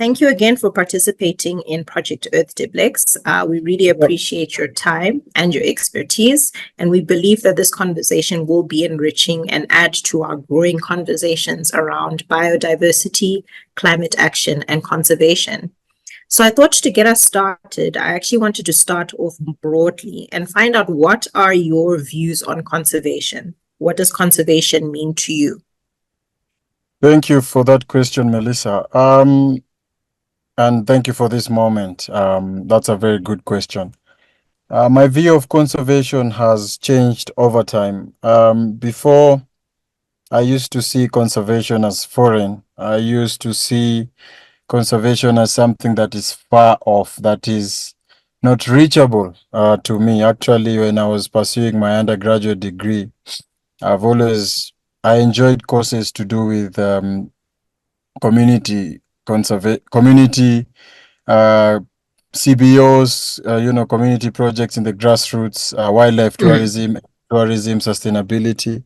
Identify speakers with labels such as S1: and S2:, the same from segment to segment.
S1: Thank you again for participating in Project Earth Dibblex. We really appreciate your time and your expertise, and we believe that this conversation will be enriching and add to our growing conversations around biodiversity, climate action, and conservation. So I thought to get us started, I actually wanted to start off broadly and find out what are your views on conservation? What does conservation mean to you?
S2: Thank you for that question, Melissa. And thank you for this moment. That's a very good question. My view of conservation has changed over time. Before, I used to see conservation as foreign. I used to see conservation as something that is far off, that is not reachable to me. Actually, when I was pursuing my undergraduate degree, I've always I enjoyed courses to do with community uh, CBOs, community projects in the grassroots, wildlife
S1: Mm,
S2: tourism, sustainability.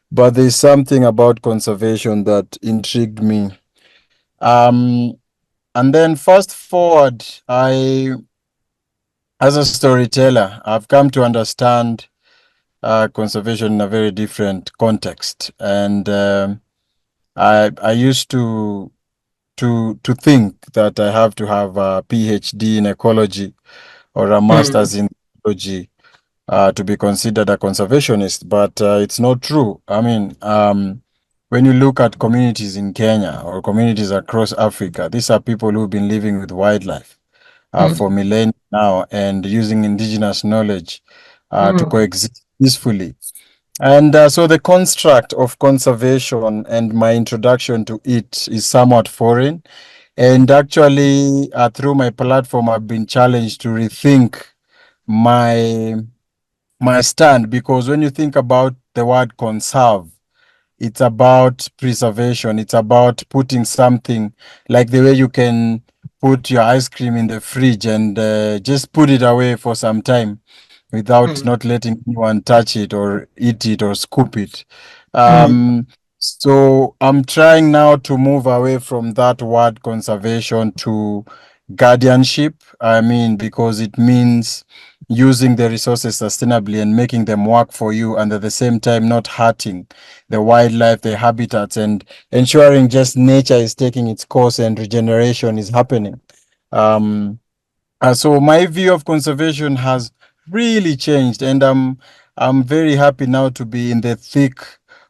S2: But there's something about conservation that intrigued me. Um, and then fast forward, as a storyteller, I've come to understand conservation in a very different context, and I used to think that I have to have a PhD in ecology or a master's
S1: mm,
S2: in ecology to be considered a conservationist, but it's not true. I mean, when you look at communities in Kenya or communities across Africa, these are people who've been living with wildlife for
S1: mm,
S2: millennia now and using indigenous knowledge to
S1: mm,
S2: coexist peacefully. And so the construct of conservation and my introduction to it is somewhat foreign. And actually, through my platform, I've been challenged to rethink my my stand, because when you think about the word conserve, it's about preservation. It's about putting something like the way you can put your ice cream in the fridge and just put it away for some time without
S1: mm,
S2: not letting anyone touch it or eat it or scoop it.
S1: mm,
S2: So I'm trying now to move away from that word conservation to guardianship. I mean, because it means using the resources sustainably and making them work for you, and at the same time not hurting the wildlife, the habitats, and ensuring just nature is taking its course and regeneration is happening. Um, so my view of conservation has really changed, and I'm very happy now to be in the thick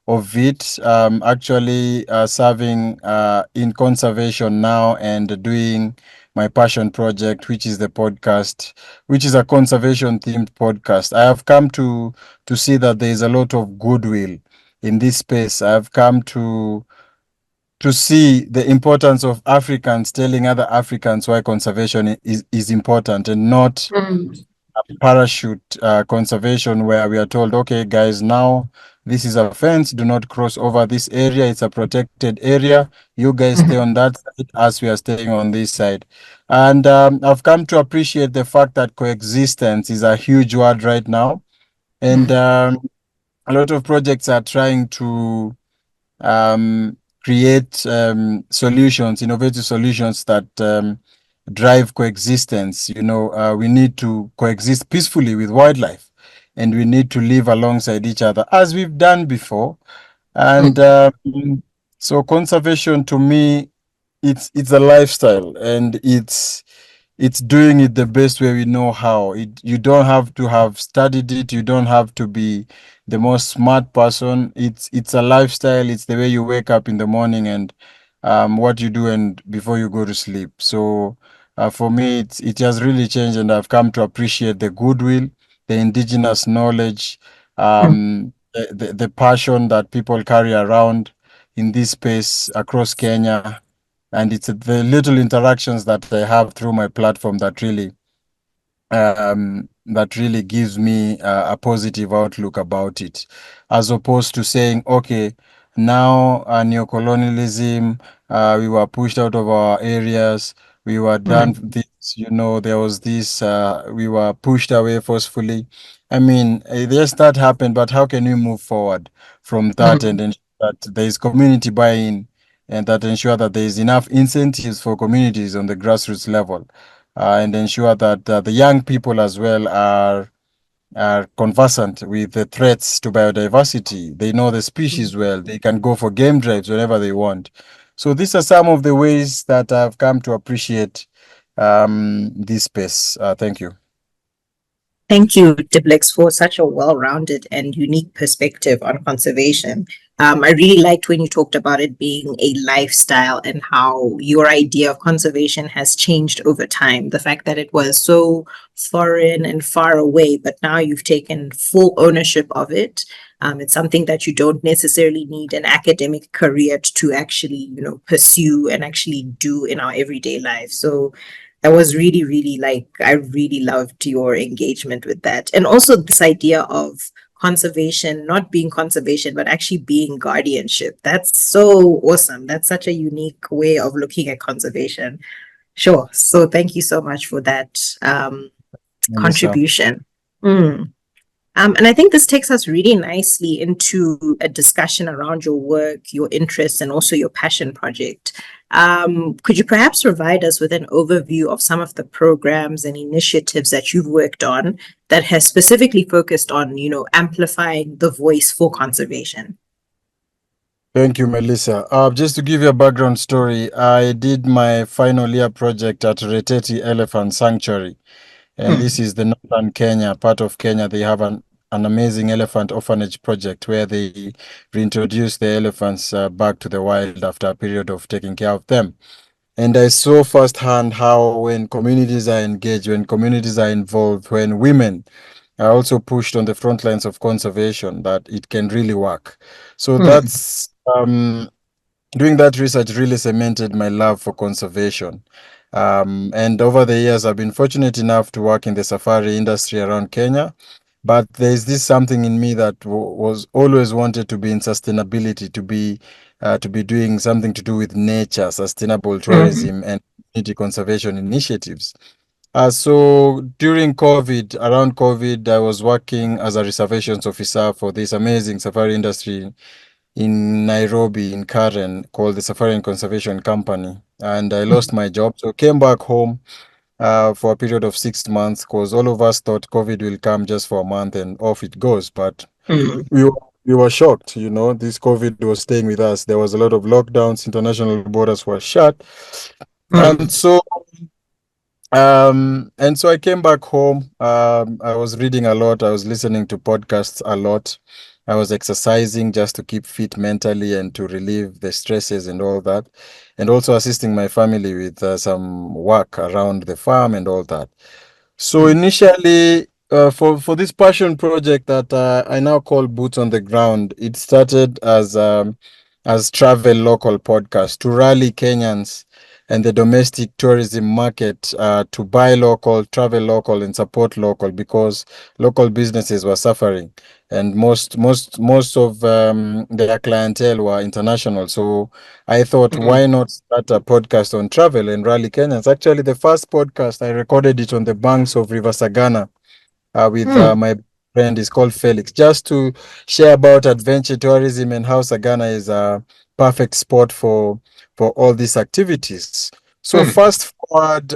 S2: of it. Actually, serving in conservation now and doing my passion project, which is the podcast, which is a conservation themed podcast. I have come to see that there is a lot of goodwill in this space. I have come to see the importance of Africans telling other Africans why conservation is important, and not
S1: mm,
S2: parachute conservation where we are told, okay, guys, now this is a fence, do not cross over this area, it's a protected area. You guys stay
S1: mhm,
S2: on that side as we are staying on this side. And I've come to appreciate the fact that coexistence is a huge word right now. And
S1: mm,
S2: a lot of projects are trying to create solutions, innovative solutions that drive coexistence. We need to coexist peacefully with wildlife, and we need to live alongside each other as we've done before. And
S1: mm,
S2: so conservation to me, it's a lifestyle, and it's doing it the best way we know how. You don't have to have studied it. You don't have to be the most smart person. It's a lifestyle. It's the way you wake up in the morning and what you do and before you go to sleep. So for me, it has really changed, and I've come to appreciate the goodwill, the indigenous knowledge,
S1: mm.
S2: the passion that people carry around in this space across Kenya, and it's the little interactions that I have through my platform that really gives me a positive outlook about it, as opposed to saying, okay, now neocolonialism, we were pushed out of our areas, we were done
S1: Mm,
S2: this, there was this, we were pushed away forcefully. I mean, yes, that happened, but how can we move forward from that and
S1: mm,
S2: ensure that there is community buy-in and that ensure that there is enough incentives for communities on the grassroots level, and ensure that the young people as well are conversant with the threats to biodiversity. They know the species well. They can go for game drives whenever they want. So these are some of the ways that I've come to appreciate this space. Thank you.
S1: Thank you, Dibblex, for such a well-rounded and unique perspective on conservation. I really liked when you talked about it being a lifestyle and how your idea of conservation has changed over time. The fact that it was so foreign and far away, but now you've taken full ownership of it. It's something that you don't necessarily need an academic career to actually, pursue and actually do in our everyday life. So that was really, really like, I really loved your engagement with that. And also this idea of conservation, not being conservation, but actually being guardianship. That's so awesome. That's such a unique way of looking at conservation. Sure. So thank you so much for that
S2: Melissa.
S1: contribution. Mm. And I think this takes us really nicely into a discussion around your work, your interests, and also your passion project. Could you perhaps provide us with an overview of some of the programs and initiatives that you've worked on that has specifically focused on, amplifying the voice for conservation?
S2: Thank you, Melissa. Just to give you a background story, I did my final year project at Reteti Elephant Sanctuary, and this
S1: Mm,
S2: is the northern Kenya, part of Kenya. They have an amazing elephant orphanage project where they reintroduce the elephants back to the wild after a period of taking care of them. And I saw firsthand how when communities are engaged, when communities are involved, when women are also pushed on the front lines of conservation, that it can really work. So
S1: mm,
S2: that's doing that research really cemented my love for conservation. And over the years, I've been fortunate enough to work in the safari industry around Kenya. But there's this something in me that was always wanted to be in sustainability, to be doing something to do with nature, sustainable
S1: mm,
S2: tourism, and community conservation initiatives. So during COVID, around COVID, I was working as a reservations officer for this amazing safari industry in Nairobi, in Karen, called the Safari and Conservation Company. And I lost my job. So came back home for a period of 6 months because all of us thought COVID will come just for a month and off it goes. But
S1: mm,
S2: we were, we were shocked, this COVID was staying with us. There was a lot of lockdowns, international borders were shut. And
S1: mm,
S2: so I came back home. I was reading a lot. I was listening to podcasts a lot. I was exercising just to keep fit mentally and to relieve the stresses and all that, and also assisting my family with some work around the farm and all that. So
S1: mm,
S2: initially, for this passion project that I now call Boots on the Ground, it started as travel local podcast to rally Kenyans and the domestic tourism market to buy local, travel local, and support local because local businesses were suffering, and most of their clientele were international. So I thought,
S1: mm,
S2: why not start a podcast on travel and rally Kenyans? Actually, the first podcast I recorded it on the banks of River Sagana with
S1: mm,
S2: my friend is called Felix, just to share about adventure tourism and how Sagana is a perfect spot for all these activities. So
S1: mm,
S2: fast forward,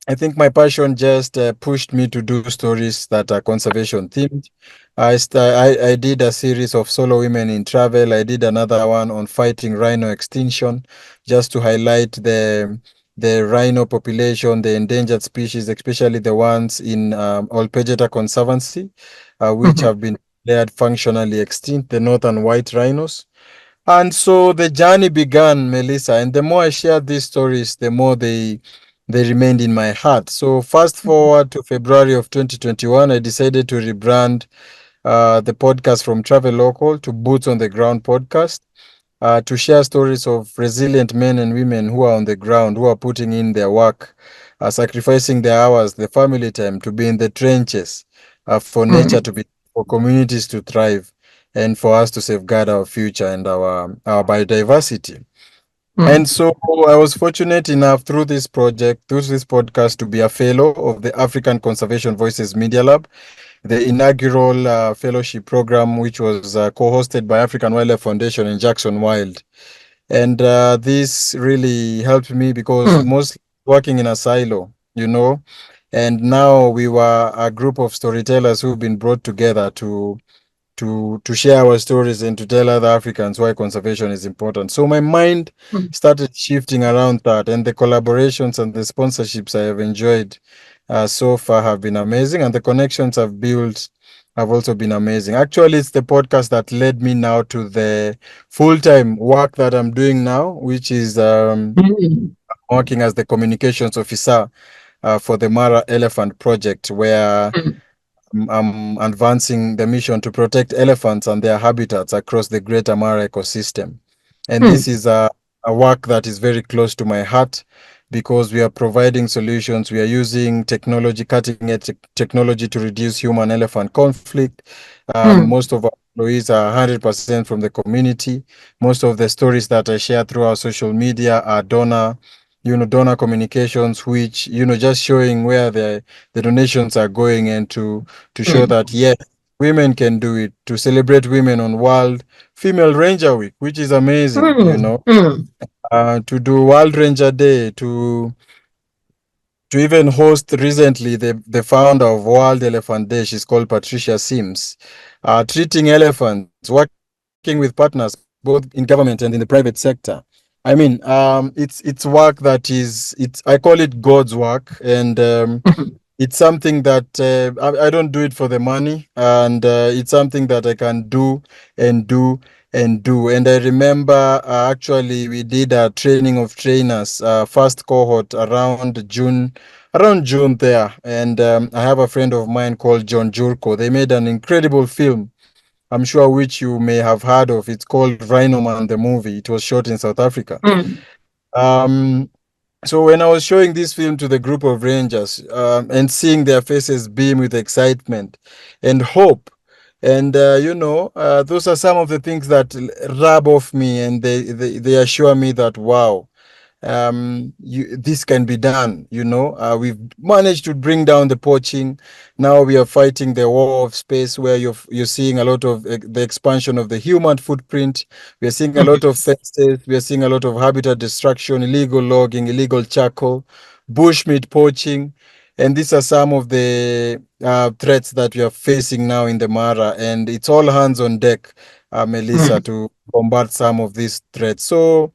S2: I think my passion just pushed me to do stories that are conservation themed. I did a series of solo women in travel. I did another one on fighting rhino extinction, just to highlight the rhino population, the endangered species, especially the ones in Olpejeta Conservancy, which
S1: mhm,
S2: have been declared functionally extinct, the northern white rhinos. And so the journey began, Melissa, and the more I shared these stories, the more they remained in my heart. So fast forward to February of 2021, I decided to rebrand the podcast from Travel Local to Boots on the Ground podcast, to share stories of resilient men and women who are on the ground, who are putting in their work, sacrificing their hours, the family time to be in the trenches, for nature
S1: mm,
S2: to be, for communities to thrive, and for us to safeguard our future and our biodiversity. And
S1: mm,
S2: so I was fortunate enough through this project, through this podcast, to be a fellow of the African Conservation Voices Media Lab, the inaugural fellowship program, which was co hosted by African Wildlife Foundation and Jackson Wild. And this really helped me because
S1: Mm,
S2: mostly working in a silo, you know. And now we were a group of storytellers who've been brought together to share our stories and to tell other Africans why conservation is important. So my mind
S1: mm,
S2: started shifting around that, and the collaborations and the sponsorships I have enjoyed so far have been amazing, and the connections I've built have also been amazing. Actually, it's the podcast that led me now to the full-time work that I'm doing now, which is
S1: mm,
S2: working as the communications officer for the Mara Elephant Project, where
S1: mm,
S2: I'm advancing the mission to protect elephants and their habitats across the greater Mara ecosystem. And
S1: mm,
S2: this is a work that is very close to my heart because we are providing solutions. We are using technology, cutting edge technology to reduce human elephant conflict.
S1: mm,
S2: Most of our employees are 100% from the community. Most of the stories that I share through our social media are donor communications, which, just showing where the donations are going and to show
S1: mm,
S2: that yes, women can do it, to celebrate women on World Female Ranger Week, which is amazing,
S1: mm, mm,
S2: to do World Ranger Day, to even host recently the founder of World Elephant Day. She's called Patricia Sims, treating elephants, working with partners both in government and in the private sector. I mean, it's work that I call it God's work, and
S1: mm,
S2: it's something that I don't do it for the money, and it's something that I can do and do and do. And I remember actually we did a training of trainers, first cohort around June there. And I have a friend of mine called John Jurko. They made an incredible film, I'm sure which you may have heard of. It's called Rhino Man the movie. It was shot in South Africa.
S1: mm,
S2: Um, so when I was showing this film to the group of rangers and seeing their faces beam with excitement and hope, and those are some of the things that rub off me, and they assure me that wow, this can be done. We've managed to bring down the poaching. Now we are fighting the war of space, where you're seeing a lot of the expansion of the human footprint. We are seeing a lot of
S1: mm,
S2: fences. We are seeing a lot of habitat destruction, illegal logging, illegal charcoal, bushmeat poaching. And these are some of the threats that we are facing now in the Mara, and it's all hands on deck, Melissa,
S1: mm,
S2: to combat some of these threats. So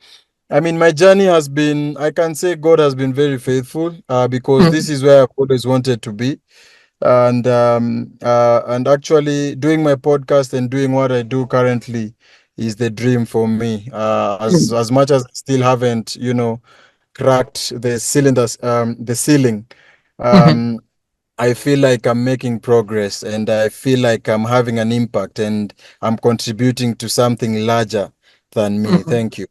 S2: I mean, my journey has been, I can say God has been very faithful, because this
S1: mm,
S2: is where I've always wanted to be. And actually doing my podcast and doing what I do currently is the dream for me. As much as I still haven't, cracked the ceiling,
S1: mm,
S2: um, I feel like I'm making progress, and I feel like I'm having an impact, and I'm contributing to something larger than me.
S1: mm.
S2: Thank you.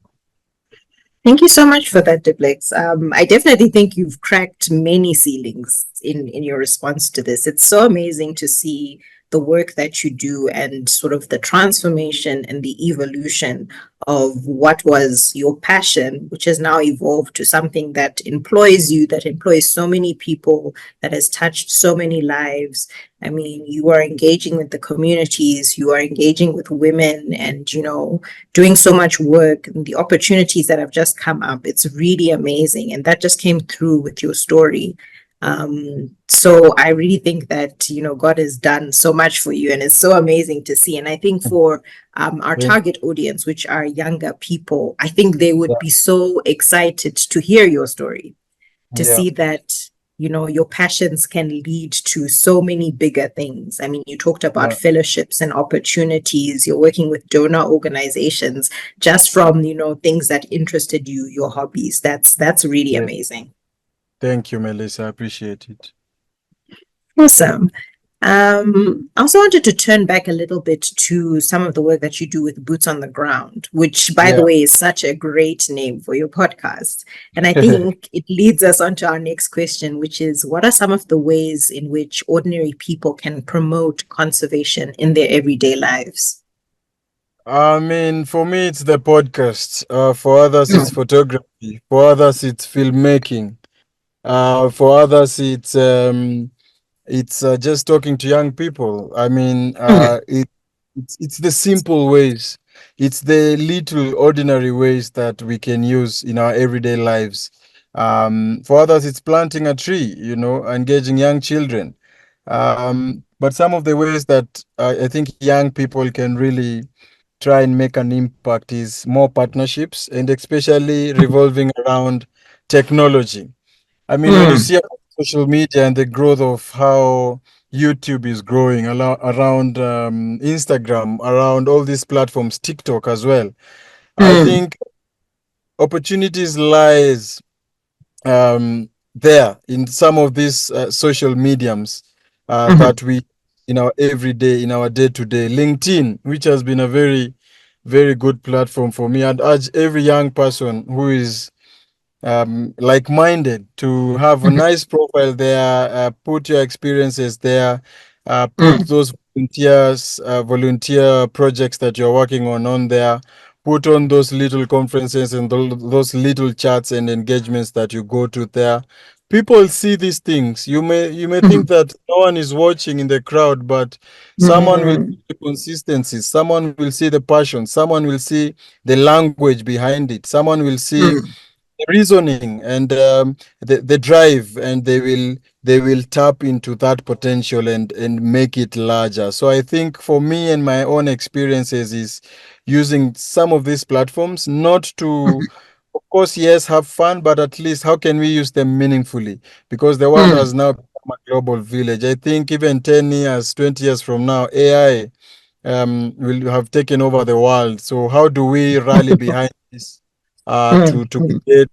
S1: Thank you so much for that, Dibblex. I definitely think you've cracked many ceilings in your response to this. It's so amazing to see the work that you do and sort of the transformation and the evolution of what was your passion, which has now evolved to something that employs you, that employs so many people, that has touched so many lives. I mean, you are engaging with the communities, you are engaging with women, and, doing so much work, and the opportunities that have just come up. It's really amazing. And that just came through with your story. So I really think that, God has done so much for you, and it's so amazing to see. And I think for our
S2: Thank
S1: target audience, which are younger people, I think they would
S2: Yeah,
S1: be so excited to hear your story, to
S2: yeah,
S1: see that your passions can lead to so many bigger things. I mean, you talked about
S2: yeah,
S1: fellowships and opportunities. You're working with donor organizations just from things that interested you, your hobbies. That's really
S2: yeah.
S1: amazing.
S2: Thank you, Melissa. I appreciate it.
S1: Awesome. I also wanted to turn back a little bit to some of the work that you do with Boots on the Ground, which, by the
S2: Yeah.
S1: way, is such a great name for your podcast. And I think it leads us on to our next question, which is, what are some of the ways in which ordinary people can promote conservation in their everyday lives?
S2: I mean, for me, it's the podcast. For others, it's
S1: Mm,
S2: photography. For others, it's filmmaking. For others, it's just talking to young people. I mean,
S1: mm,
S2: it's the simple ways. It's the little ordinary ways that we can use in our everyday lives. For others, it's planting a tree, engaging young children. But some of the ways that I think young people can really try and make an impact is more partnerships, and especially revolving around technology. I mean, when you
S1: Mm,
S2: see about social media and the growth of how YouTube is growing around Instagram, around all these platforms, TikTok as well, I
S1: mm,
S2: think opportunities lies there in some of these social mediums
S1: mhm,
S2: that we in our everyday, in our day to day. LinkedIn, which has been a very, very good platform for me. I'd urge every young person who is like-minded to have a
S1: mhm,
S2: nice profile there, put your experiences there, put
S1: mm,
S2: those volunteer projects that you're working on there, put on those little conferences and those little chats and engagements that you go to there. People see these things. You may
S1: mhm,
S2: think that no one is watching in the crowd, but someone will
S1: mm,
S2: see the consistency, someone will see the passion, someone will see the language behind it, someone will see
S1: mm,
S2: reasoning and the drive, and they will tap into that potential and make it larger. So I think for me and my own experiences is using some of these platforms not to,
S1: mhm,
S2: of course, yes, have fun, but at least how can we use them meaningfully, because the world
S1: mm,
S2: has now become a global village. I think even 10 years, 20 years from now, AI will have taken over the world. So how do we rally behind this
S1: mm,
S2: to
S1: mm,
S2: create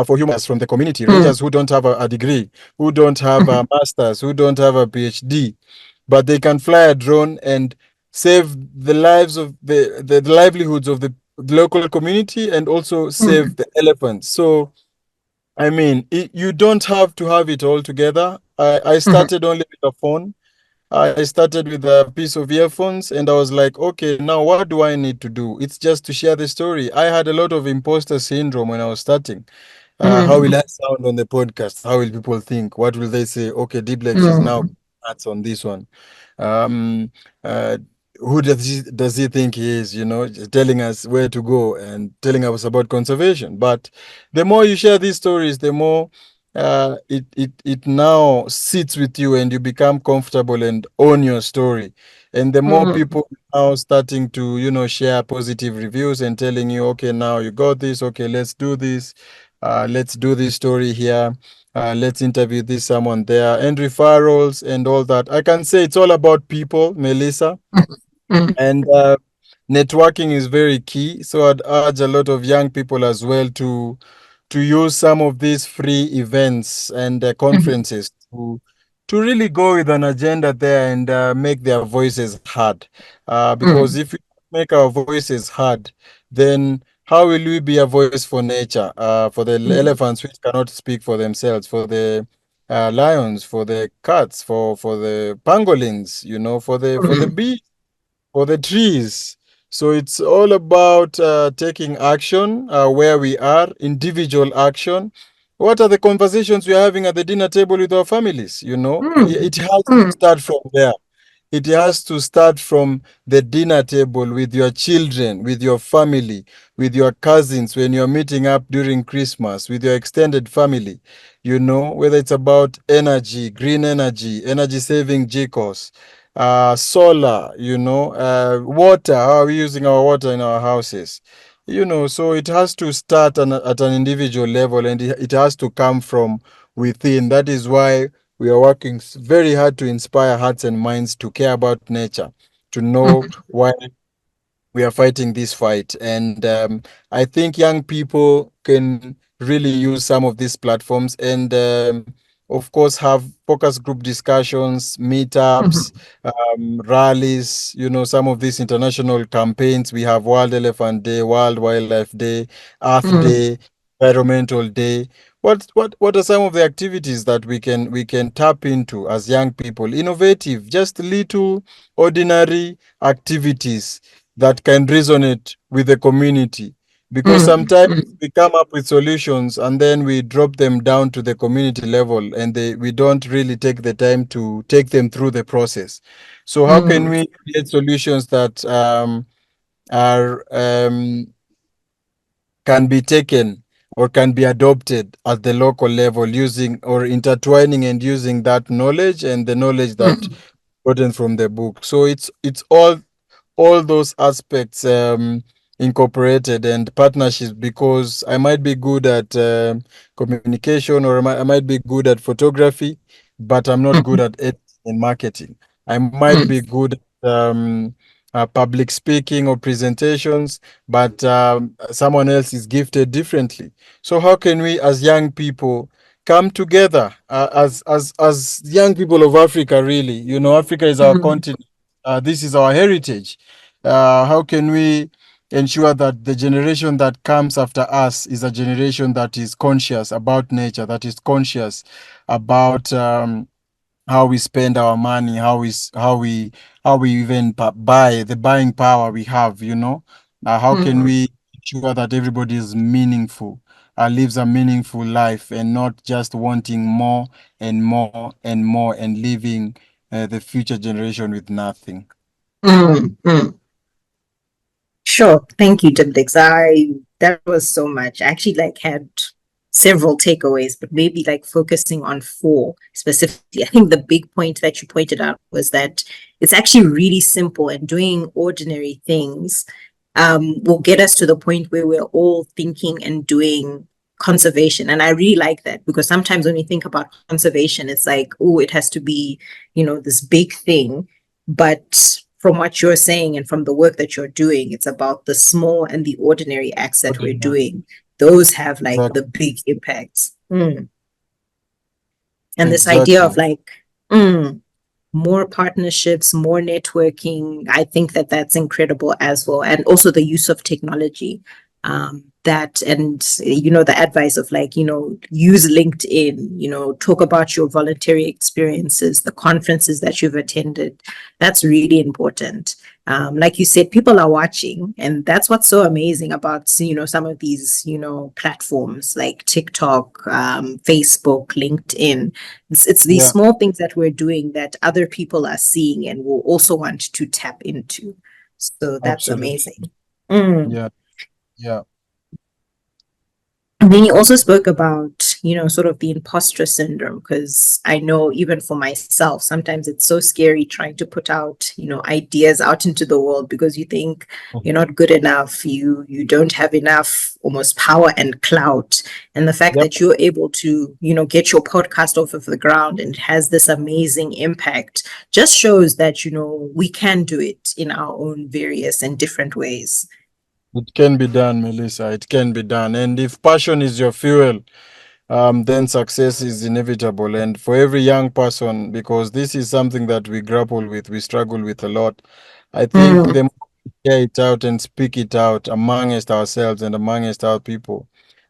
S2: for humans from the community,
S1: mm,
S2: rangers who don't have a degree, who don't have
S1: mhm,
S2: a master's, who don't have a PhD, but they can fly a drone and save the lives of the livelihoods of the local community, and also
S1: mhm,
S2: save the elephants. So, I mean, you don't have to have it all together. I
S1: mhm,
S2: started only with a phone. I started with a piece of earphones, and I was like, okay, now what do I need to do? It's just to share the story. I had a lot of imposter syndrome when I was starting. How will
S1: mhm,
S2: I sound on the podcast? How will people think? What will they say? Okay, Dibblex is now
S1: mhm,
S2: nuts on this one. Um, uh, who does he think he is? Telling us where to go and telling us about conservation. But the more you share these stories, the more it now sits with you, and you become comfortable and own your story. And the more
S1: mhm,
S2: people now starting to share positive reviews and telling you, okay, now you got this. Okay, let's do this story here. Let's interview this someone there, and referrals and all that. I can say it's all about people, Melissa,
S1: mhm,
S2: and networking is very key. So I'd urge a lot of young people as well to use some of these free events and
S1: mhm,
S2: conferences to really go with an agenda there and make their voices heard. Because
S1: mhm,
S2: if we make our voices heard, then how will we be a voice for nature, for the
S1: mhm,
S2: elephants which cannot speak for themselves, for the lions, for the cats, for the pangolins, for the
S1: mhm,
S2: bees, for the trees. So it's all about taking action where we are, individual action. What are the conversations we're having at the dinner table with our families? It
S1: mhm,
S2: has to
S1: mhm,
S2: start from there. It has to start from the dinner table with your children, with your family, with your cousins when you're meeting up during Christmas, with your extended family. Whether it's about energy, green energy, energy saving GCOS, solar, water. How are we using our water in our houses? So it has to start at an individual level, and it has to come from within. That is why we are working very hard to inspire hearts and minds to care about nature, to know
S1: mhm,
S2: why we are fighting this fight. And I think young people can really use some of these platforms, and of course, have focus group discussions, meetups,
S1: mhm,
S2: rallies, some of these international campaigns. We have World Elephant Day, World Wildlife Day, Earth
S1: mhm,
S2: Day, Environmental Day. What are some of the activities that we can tap into as young people? Innovative, just little ordinary activities that can resonate with the community. because
S1: Mm,
S2: sometimes
S1: mm,
S2: we come up with solutions and then we drop them down to the community level, and we don't really take the time to take them through the process. So how can
S1: mm,
S2: we create solutions that are can be taken or can be adopted at the local level, using or intertwining and using that knowledge and the knowledge that
S1: mm,
S2: gotten from the book. So it's all those aspects incorporated, and partnerships, because I might be good at communication, or I might be good at photography, but I'm not good
S1: mm,
S2: at editing and marketing. I might
S1: mm,
S2: be good at public speaking or presentations, but someone else is gifted differently. So how can we, as young people, come together, as young people of Africa? Really, Africa is our
S1: mm,
S2: continent. This is our heritage. How can we ensure that the generation that comes after us is a generation that is conscious about nature, that is conscious about how we spend our money, how we even buy, the buying power we have. How can
S1: mm,
S2: we ensure that everybody is meaningful, lives a meaningful life, and not just wanting more and more and more, and leaving the future generation with nothing.
S1: mm, mm. Sure. Thank you, Dibblex. That was so much. I actually like had several takeaways, but maybe like focusing on four specifically. I think the big point that you pointed out was that it's actually really simple, and doing ordinary things will get us to the point where we're all thinking and doing conservation. And I really like that, because sometimes when we think about conservation, it's like, oh, it has to be, this big thing. But from what you're saying and from the work that you're doing, it's about the small and the ordinary acts that we're doing. Those have like
S2: Exactly.
S1: the big impacts. And this idea of
S2: Exactly.
S1: like, more partnerships, more networking. I think that that's incredible as well. And also the use of technology. That and the advice of like, use LinkedIn, talk about your voluntary experiences, the conferences that you've attended. That's really important. Like you said, people are watching, and that's what's so amazing about some of these platforms like TikTok, Facebook, LinkedIn. It's these
S2: Yeah,
S1: small things that we're doing that other people are seeing and will also want to tap into. So that's
S2: absolutely.
S1: amazing. Mm.
S2: Yeah, yeah,
S1: And then you also spoke about, sort of the imposter syndrome, because I know even for myself, sometimes it's so scary trying to put out, ideas out into the world, because you think you're not good enough, you don't have enough almost power and clout. And the fact
S2: yep,
S1: that you're able to, get your podcast off of the ground and it has this amazing impact just shows that, we can do it in our own various and different ways.
S2: it can be done, Melissa. It can be done. And if passion is your fuel, then success is inevitable. And for every young person, because this is something that we grapple with, we struggle with a lot. I think
S1: Mm,
S2: the more we hear it out and speak it out amongst ourselves and amongst our people,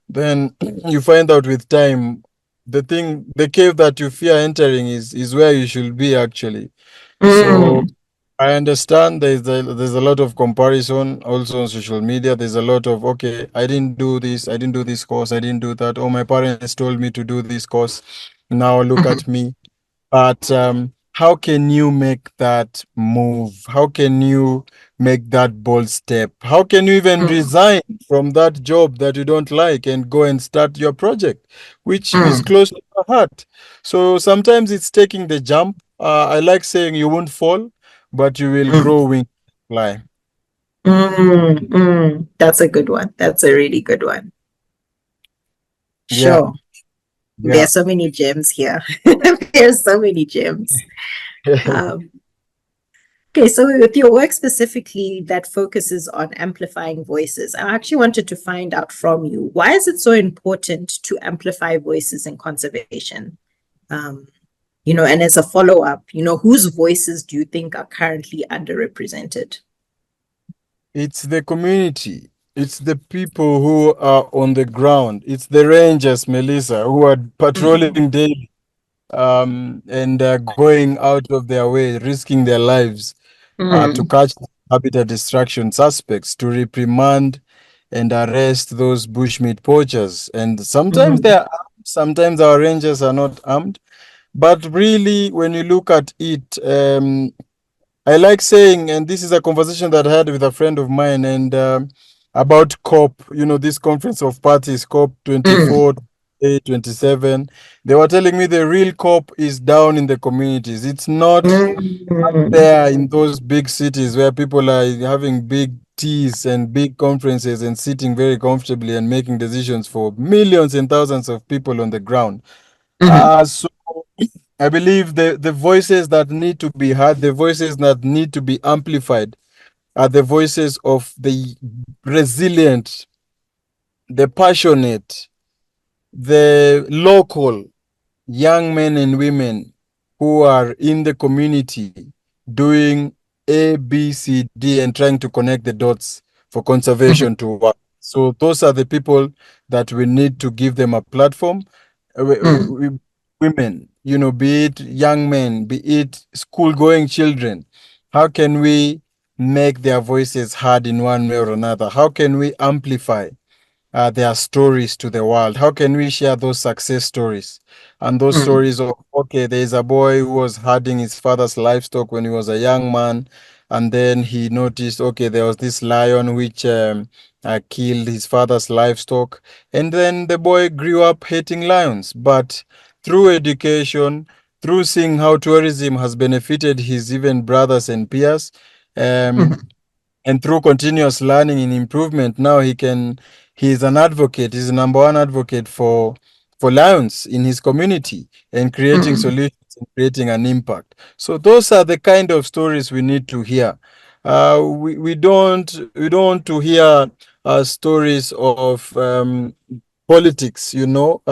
S2: then you find out with time, the cave that you fear entering is where you should be actually. So
S1: mm,
S2: I understand there's a lot of comparison also on social media. There's a lot of, okay, I didn't do this, I didn't do this course, I didn't do that. Oh, my parents told me to do this course. Now look
S1: mhm,
S2: at me. But how can you make that move? How can you make that bold step? How can you even
S1: mm,
S2: resign from that job that you don't like and go and start your project, which is
S1: mm,
S2: close to your heart? So sometimes it's taking the jump. I like saying you won't fall, but you will
S1: mm.
S2: grow wings, fly.
S1: That's a good one. That's a really good one.
S2: Yeah,
S1: Sure.
S2: yeah.
S1: There's so many gems here. There's so many gems. Um, okay, so with your work specifically that focuses on amplifying voices, I actually wanted to find out from you, why is it so important to amplify voices in conservation? Um, and as a follow-up, whose voices do you think are currently underrepresented?
S2: It's the community. It's the people who are on the ground. It's the rangers, Melissa, who are
S1: Mm,
S2: patrolling daily, and going out of their way, risking their lives to
S1: mm,
S2: catch habitat destruction suspects, to reprimand and arrest those bushmeat poachers. And sometimes
S1: Mm-hmm.
S2: they are armed, sometimes our rangers are not armed. But really, when you look at it, I like saying, and this is a conversation that I had with a friend of mine, and about COP, this conference of parties, COP 24, 27. They were telling me the real COP is down in the communities. It's not
S1: Mm-hmm.
S2: there in those big cities where people are having big teas and big conferences and sitting very comfortably and making decisions for millions and thousands of people on the ground. So I believe the voices that need to be heard, the voices that need to be amplified, are the voices of the resilient, the passionate, the local young men and women who are in the community doing A, B, C, D and trying to connect the dots for conservation to work. So those are the people that we need to give them a platform. Women, be it young men, be it school going children. How can we make their voices heard in one way or another? How can we amplify their stories to the world? How can we share those success stories and those stories of, okay, there's a boy who was herding his father's livestock when he was a young man, and then he noticed, okay, there was this lion which killed his father's livestock, and then the boy grew up hating lions. But through education, through seeing how tourism has benefited his even brothers and peers, um, and through continuous learning and improvement, now he's an advocate, he's the number one advocate for lions in his community and creating solutions and creating an impact. So those are the kind of stories we need to hear. We don't want to hear stories of politics. We want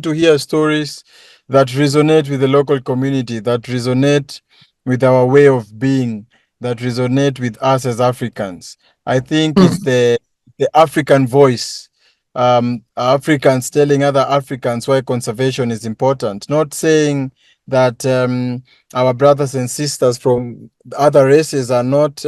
S2: to hear stories that resonate with the local community, that resonate with our way of being, that resonate with us as Africans. I think it's the African voice, Africans telling other Africans why conservation is important, not saying that our brothers and sisters from other races are not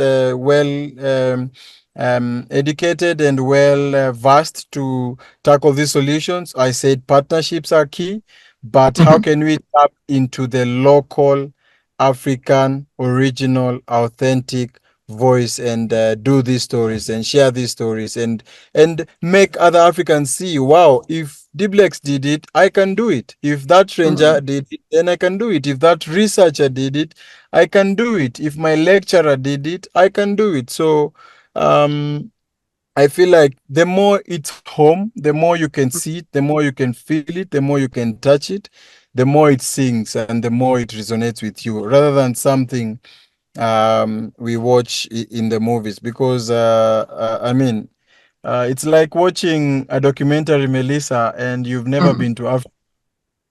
S2: educated and well versed to tackle these solutions. I said partnerships are key, but how can we tap into the local, African, original, authentic voice and do these stories and share these stories and make other Africans see, wow, if Dibblex did it, I can do it. If that ranger did it, then I can do it. If that researcher did it, I can do it. If my lecturer did it, I can do it. So um, I feel like the more it's home, the more you can see it, the more you can feel it, the more you can touch it, the more it sings and the more it resonates with you, rather than something we watch in the movies. Because it's like watching a documentary, Melissa, and you've never been to Africa,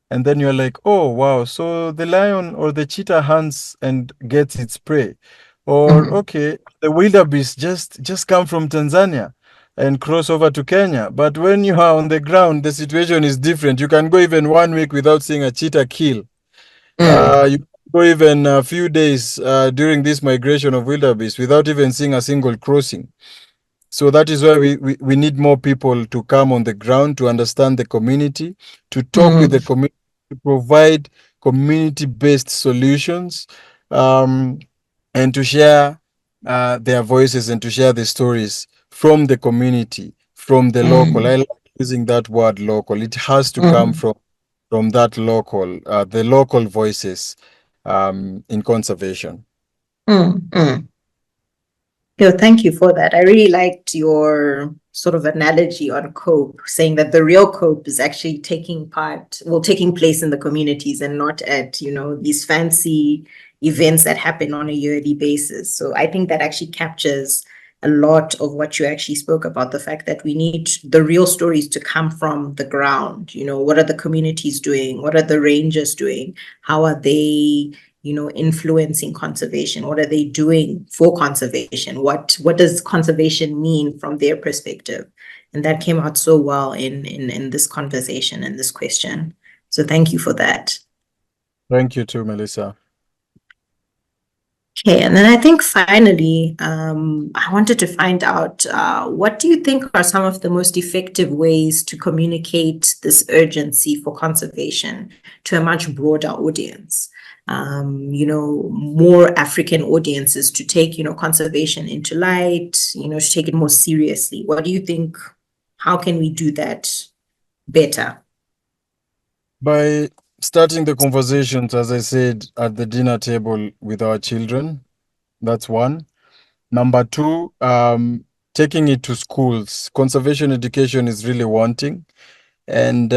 S2: and then you're like, oh wow, so the lion or the cheetah hunts and gets its prey, or okay, the wildebeest just come from Tanzania and cross over to Kenya. But when you are on the ground, the situation is different. You can go even 1 week without seeing a cheetah kill. You can go even a few days during this migration of wildebeest without even seeing a single crossing. So that is why we need more people to come on the ground to understand the community, to talk with the community, to provide community-based solutions, um, and to share their voices and to share the stories from the community, from the local. I like using that word local. It has to come from that local, the local voices in conservation.
S1: Yo, thank you for that. I really liked your sort of analogy on COPE, saying that the real COPE is actually taking place in the communities and not at, these fancy events that happen on a yearly basis. So I think that actually captures a lot of what you actually spoke about, the fact that we need the real stories to come from the ground. What are the communities doing? What are the rangers doing? How are they influencing conservation? What are they doing for conservation? What does conservation mean from their perspective? And that came out so well in this conversation and this question. So thank you for that.
S2: Thank you too, Melissa.
S1: Okay, and then I think finally, I wanted to find out what do you think are some of the most effective ways to communicate this urgency for conservation to a much broader audience? More African audiences to take, conservation into light, to take it more seriously. What do you think? How can we do that better?
S2: By starting the conversations, as I said, at the dinner table with our children. That's one. Number two, taking it to schools. Conservation education is really wanting. And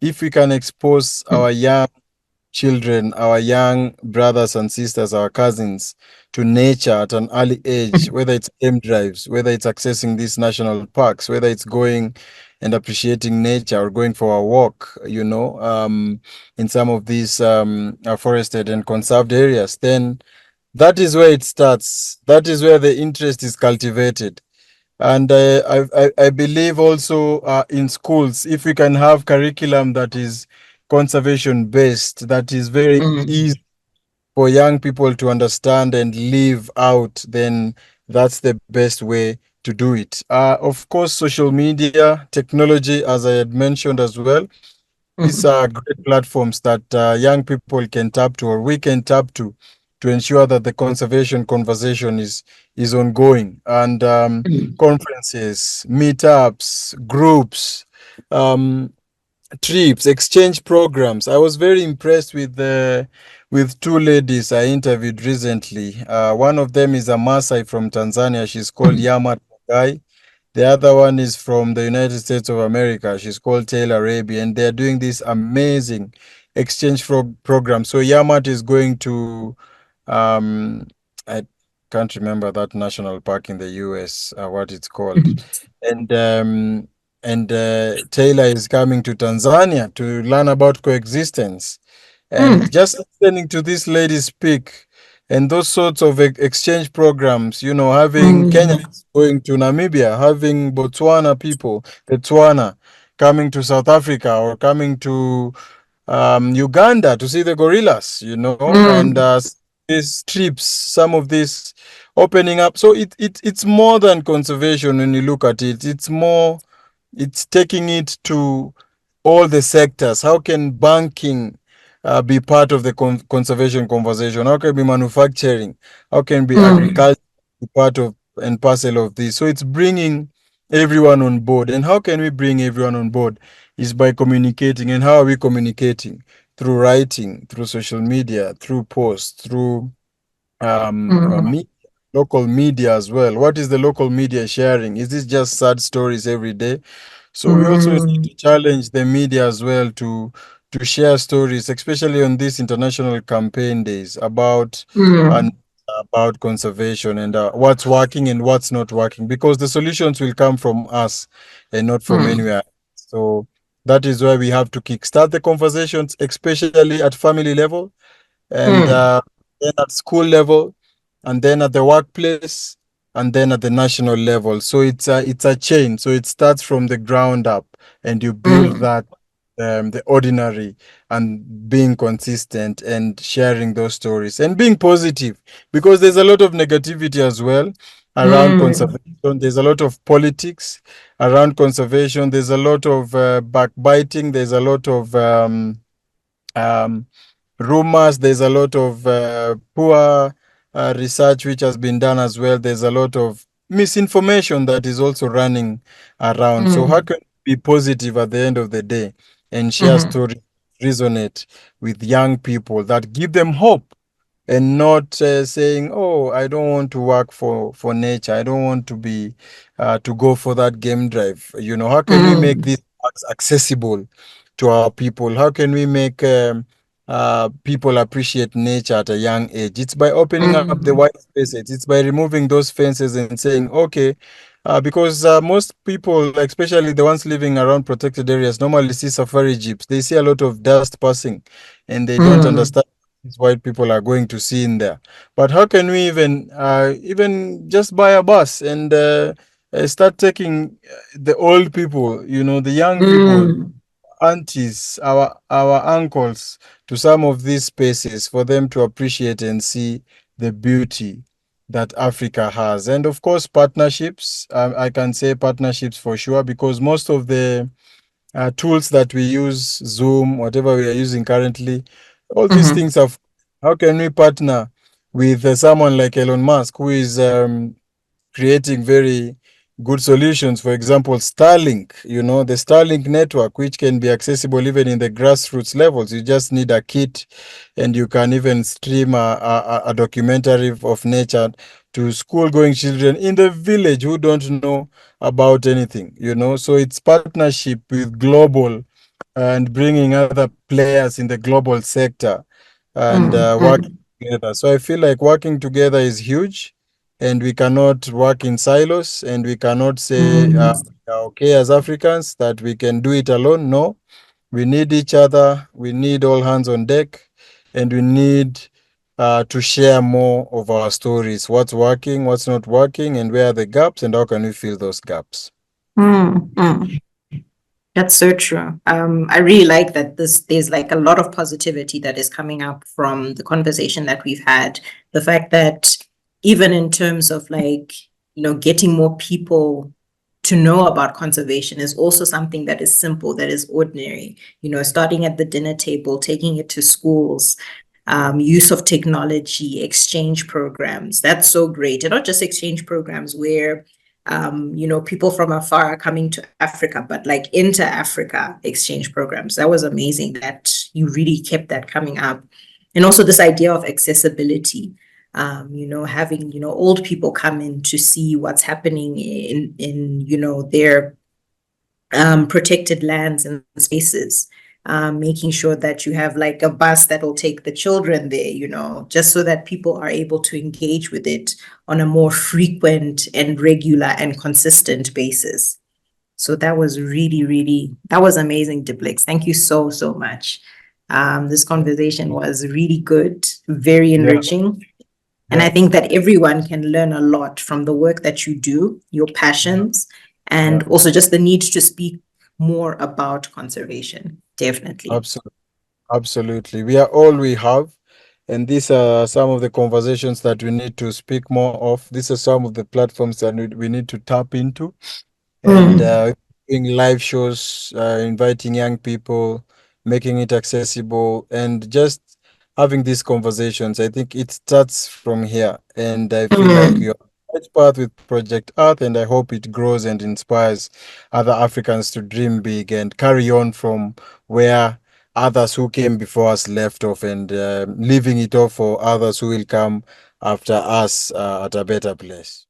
S2: if we can expose our young children, our young brothers and sisters, our cousins to nature at an early age, whether it's game drives, whether it's accessing these national parks, whether it's going and appreciating nature or going for a walk, in some of these forested and conserved areas, then that is where it starts. That is where the interest is cultivated. And I believe also in schools, if we can have curriculum that is conservation based, that is very
S1: Mm,
S2: easy for young people to understand and live out, then that's the best way to do it. Of course, social media, technology, as I had mentioned as well, these
S1: mm,
S2: are great platforms that young people can tap to, or we can tap to ensure that the conservation conversation is ongoing. And
S1: mm,
S2: conferences, meetups, groups, um, trips, exchange programs. I was very impressed with two ladies I interviewed recently. One of them is a Maasai from Tanzania. She's called
S1: mm,
S2: Yamat Gai. The other one is from the United States of America. She's called Taylor Arabi, and they're doing this amazing exchange program. So Yamat is going to, um, I can't remember that national park in the US, what it's called,
S1: mm,
S2: and Taylor is coming to Tanzania to learn about coexistence. And
S1: mm,
S2: just listening to this lady speak and those sorts of exchange programs, having
S1: mm,
S2: Kenyans going to Namibia, having Botswana people, Botswana coming to South Africa or coming to Uganda to see the gorillas, and
S1: mm,
S2: these trips, some of this opening up. So it's more than conservation when you look at it. It's taking it to all the sectors. How can banking be part of the conservation conversation? How can be manufacturing? How can be
S1: mm,
S2: agriculture be part of and parcel of this? So it's bringing everyone on board. And how can we bring everyone on board? Is by communicating. And how are we communicating? Through writing, through social media, through posts, through
S1: mm,
S2: local media as well. What is the local media sharing? Is this just sad stories every day? So we also need
S1: mm,
S2: to challenge the media as well to share stories, especially on these international campaign days and
S1: mm,
S2: about conservation and what's working and what's not working, because the solutions will come from us and not from
S1: mm,
S2: anywhere. So that is why we have to kickstart the conversations, especially at family level and
S1: mm,
S2: then at school level, and then at the workplace, and then at the national level. So it's a chain. So it starts from the ground up, and you build
S1: mm,
S2: that the ordinary, and being consistent and sharing those stories and being positive, because there's a lot of negativity as well around
S1: mm,
S2: conservation. There's a lot of politics around conservation. There's a lot of backbiting. There's a lot of um, rumors. There's a lot of poor research which has been done as well. There's a lot of misinformation that is also running around. So how
S1: mm,
S2: can we be positive at the end of the day and share
S1: mhm,
S2: stories, resonate with young people that give them hope, and not saying, "Oh, I don't want to work for nature. I don't want to be to go for that game drive." How can we make
S1: mm,
S2: these parks accessible to our people? How can we make people appreciate nature at a young age? It's by opening up the
S1: mm,
S2: white spaces. It's by removing those fences and saying, "Okay," because most people, especially the ones living around protected areas, normally see safari jeeps. They see a lot of dust passing, and they don't
S1: mm,
S2: understand these white people are going to see in there. But how can we even just buy a bus and start taking the old people, the young people,
S1: mm,
S2: aunties, our uncles, to some of these spaces for them to appreciate and see the beauty that Africa has. And of course, partnerships. I can say partnerships for sure, because most of the tools that we use, Zoom, whatever we are using currently, all these
S1: Mm-hmm.
S2: things have. How can we partner with someone like Elon Musk, who is creating very good solutions? For example, Starlink, the Starlink network, which can be accessible even in the grassroots levels. You just need a kit, and you can even stream a documentary of nature to school going children in the village who don't know about anything. So it's partnership with global and bringing other players in the global sector and working
S1: Mm-hmm.
S2: together. So I feel like working together is huge, and we cannot work in silos, and we cannot say, we are okay as Africans that we can do it alone. No, we need each other. We need all hands on deck, and we need to share more of our stories. What's working, what's not working, and where are the gaps, and how can we fill those gaps?
S1: Mm-hmm. That's so true. I really like that there's like a lot of positivity that is coming up from the conversation that we've had. The fact that even in terms of like, getting more people to know about conservation is also something that is simple, that is ordinary. Starting at the dinner table, taking it to schools, use of technology, exchange programs. That's so great. And not just exchange programs where people from afar are coming to Africa, but like inter Africa exchange programs. That was amazing that you really kept that coming up. And also this idea of accessibility, having, old people come in to see what's happening in their protected lands and spaces. Making sure that you have like a bus that will take the children there, just so that people are able to engage with it on a more frequent and regular and consistent basis. So that was really, really, that was amazing, Dibblex. Thank you so, so much. This conversation was really good, very
S2: Yeah,
S1: enriching. And I
S2: yeah,
S1: think that everyone can learn a lot from the work that you do, your
S2: yeah,
S1: passions,
S2: yeah.
S1: and also just the need to speak more about conservation. Definitely.
S2: Absolutely. Absolutely. We are all we have. And these are some of the conversations that we need to speak more of. These are some of the platforms that we need to tap into. And
S1: Mm,
S2: doing live shows, inviting young people, making it accessible, and just having these conversations. I think it starts from here. And I feel like
S1: mm.
S2: you're on the right path with Project Earth, and I hope it grows and inspires other Africans to dream big and carry on from where others who came before us left off, and leaving it off for others who will come after us at a better place.